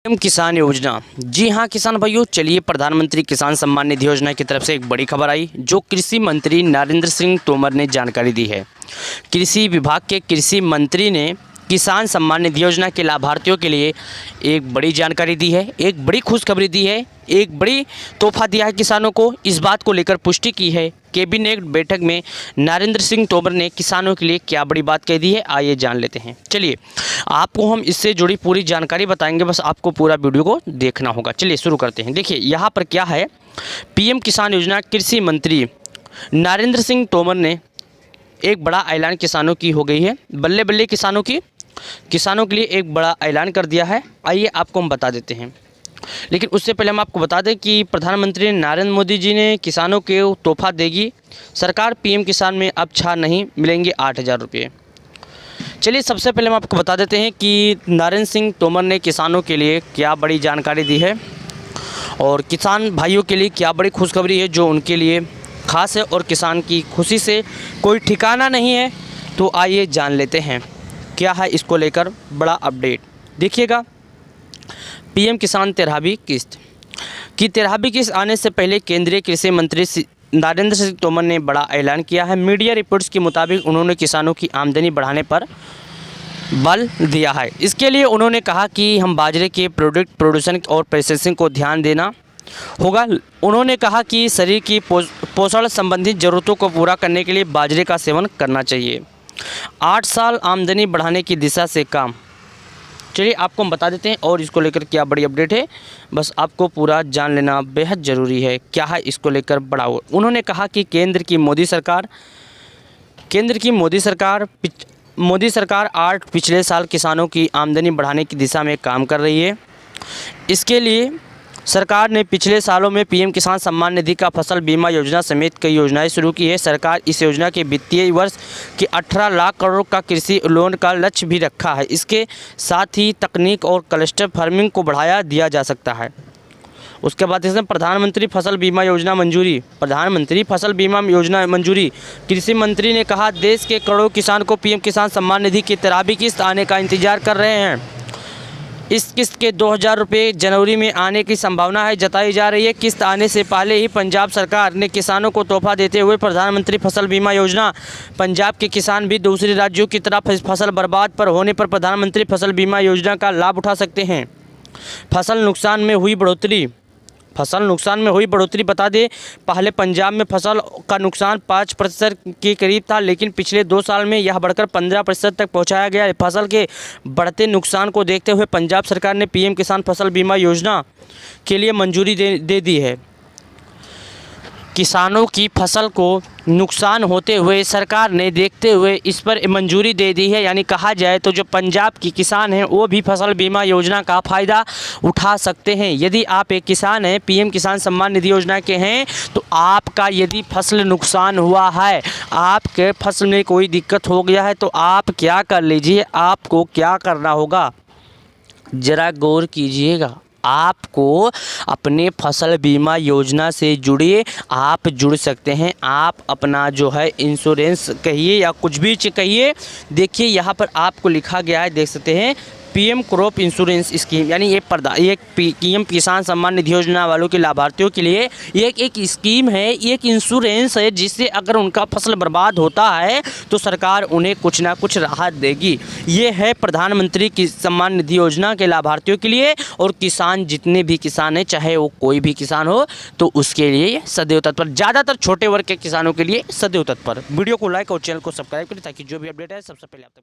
PM किसान योजना। जी हाँ किसान भाइयों, चलिए प्रधानमंत्री किसान सम्मान निधि योजना की तरफ से एक बड़ी खबर आई जो कृषि मंत्री नरेंद्र सिंह तोमर ने जानकारी दी है। कृषि विभाग के कृषि मंत्री ने किसान सम्मान निधि योजना के लाभार्थियों के लिए एक बड़ी जानकारी दी है, एक बड़ी खुशखबरी दी है, एक बड़ी तोहफा दिया है किसानों को। इस बात को लेकर पुष्टि की है कैबिनेट बैठक में नरेंद्र सिंह तोमर ने किसानों के लिए क्या बड़ी बात कह दी है, आइए जान लेते हैं। चलिए आपको हम इससे जुड़ी पूरी जानकारी बताएंगे, बस आपको पूरा वीडियो को देखना होगा। चलिए शुरू करते हैं। देखिए यहाँ पर क्या है, पीएम किसान योजना, कृषि मंत्री नरेंद्र सिंह तोमर ने एक बड़ा ऐलान किसानों की हो गई है। बल्ले बल्ले किसानों के लिए एक बड़ा ऐलान कर दिया है। आइए आपको हम बता देते हैं, लेकिन उससे पहले हम आपको बता दें कि प्रधानमंत्री नरेंद्र मोदी जी ने किसानों के तोहफा देगी सरकार। पीएम किसान में अब छाड़ नहीं, मिलेंगे 8,000 रुपये। चलिए सबसे पहले हम आपको बता देते हैं कि नरेंद्र सिंह तोमर ने किसानों के लिए क्या बड़ी जानकारी दी है और किसान भाइयों के लिए क्या बड़ी खुशखबरी है जो उनके लिए खास है और किसान की खुशी से कोई ठिकाना नहीं है। तो आइए जान लेते हैं क्या है इसको लेकर बड़ा अपडेट। देखिएगा, पीएम किसान 13वीं किस्त की 13वीं किस्त आने से पहले केंद्रीय कृषि मंत्री नरेंद्र सिंह तोमर ने बड़ा ऐलान किया है। मीडिया रिपोर्ट्स के मुताबिक उन्होंने किसानों की आमदनी बढ़ाने पर बल दिया है। इसके लिए उन्होंने कहा कि हम बाजरे के प्रोडक्शन और प्रोसेसिंग को ध्यान देना होगा। उन्होंने कहा कि शरीर की पोषण संबंधित ज़रूरतों को पूरा करने के लिए बाजरे का सेवन करना चाहिए। 8 साल आमदनी बढ़ाने की दिशा से काम। चलिए आपको हम बता देते हैं और इसको लेकर क्या बड़ी अपडेट है, बस आपको पूरा जान लेना बेहद ज़रूरी है। क्या है इसको लेकर बड़ा हो, उन्होंने कहा कि केंद्र की मोदी सरकार 8 पिछले साल किसानों की आमदनी बढ़ाने की दिशा में काम कर रही है। इसके लिए सरकार ने पिछले सालों में पीएम किसान सम्मान निधि का फसल बीमा योजना समेत कई योजनाएं शुरू की है। सरकार इस योजना के वित्तीय वर्ष के 18 लाख करोड़ का कृषि लोन का लक्ष्य भी रखा है। इसके साथ ही तकनीक और क्लस्टर फार्मिंग को बढ़ाया दिया जा सकता है। उसके बाद इसमें प्रधानमंत्री फसल बीमा योजना मंजूरी। कृषि मंत्री ने कहा, देश के करोड़ों किसान को पीएम किसान सम्मान निधि की 13वीं किस्त आने का इंतजार कर रहे हैं। इस किस्त के 2,000 रुपये जनवरी में आने की संभावना है जताई जा रही है। किस्त आने से पहले ही पंजाब सरकार ने किसानों को तोहफा देते हुए प्रधानमंत्री फसल बीमा योजना। पंजाब के किसान भी दूसरे राज्यों की तरह फसल बर्बाद पर होने पर प्रधानमंत्री फसल बीमा योजना का लाभ उठा सकते हैं। फसल नुकसान में हुई बढ़ोतरी बता दें, पहले पंजाब में फसल का नुकसान 5% के करीब था, लेकिन पिछले 2 साल में यह बढ़कर 15% तक पहुंचाया गया है। फसल के बढ़ते नुकसान को देखते हुए पंजाब सरकार ने पीएम किसान फसल बीमा योजना के लिए मंजूरी दे दी है। किसानों की फसल को नुकसान होते हुए सरकार ने देखते हुए इस पर मंजूरी दे दी है। यानी कहा जाए तो जो पंजाब की किसान हैं वो भी फसल बीमा योजना का फ़ायदा उठा सकते हैं। यदि आप एक किसान हैं, पीएम किसान सम्मान निधि योजना के हैं, तो आपका यदि फसल नुकसान हुआ है, आपके फसल में कोई दिक्कत हो गया है, तो आप क्या कर लीजिए, आपको क्या करना होगा, ज़रा गौर कीजिएगा। आपको अपने फसल बीमा योजना से जुड़िए, आप जुड़ सकते हैं। आप अपना जो है इंश्योरेंस कहिए या कुछ भी कहिए। देखिए यहाँ पर आपको लिखा गया है, देख सकते हैं, पीएम क्रॉप इंश्योरेंस स्कीम, यानी ये पीएम किसान सम्मान निधि योजना वालों के लाभार्थियों के लिए एक स्कीम है, एक इंश्योरेंस है, जिससे अगर उनका फसल बर्बाद होता है तो सरकार उन्हें कुछ ना कुछ राहत देगी। ये है प्रधानमंत्री की सम्मान निधि योजना के लाभार्थियों के लिए। और किसान, जितने भी किसान हैं, चाहे वो कोई भी किसान हो, तो उसके लिए सदैव तत्पर, ज़्यादातर छोटे वर्ग के किसानों के लिए सदैव तत्पर। वीडियो को लाइक और चैनल को सब्सक्राइब करें ताकि जो भी अपडेट है सबसे पहले आप तक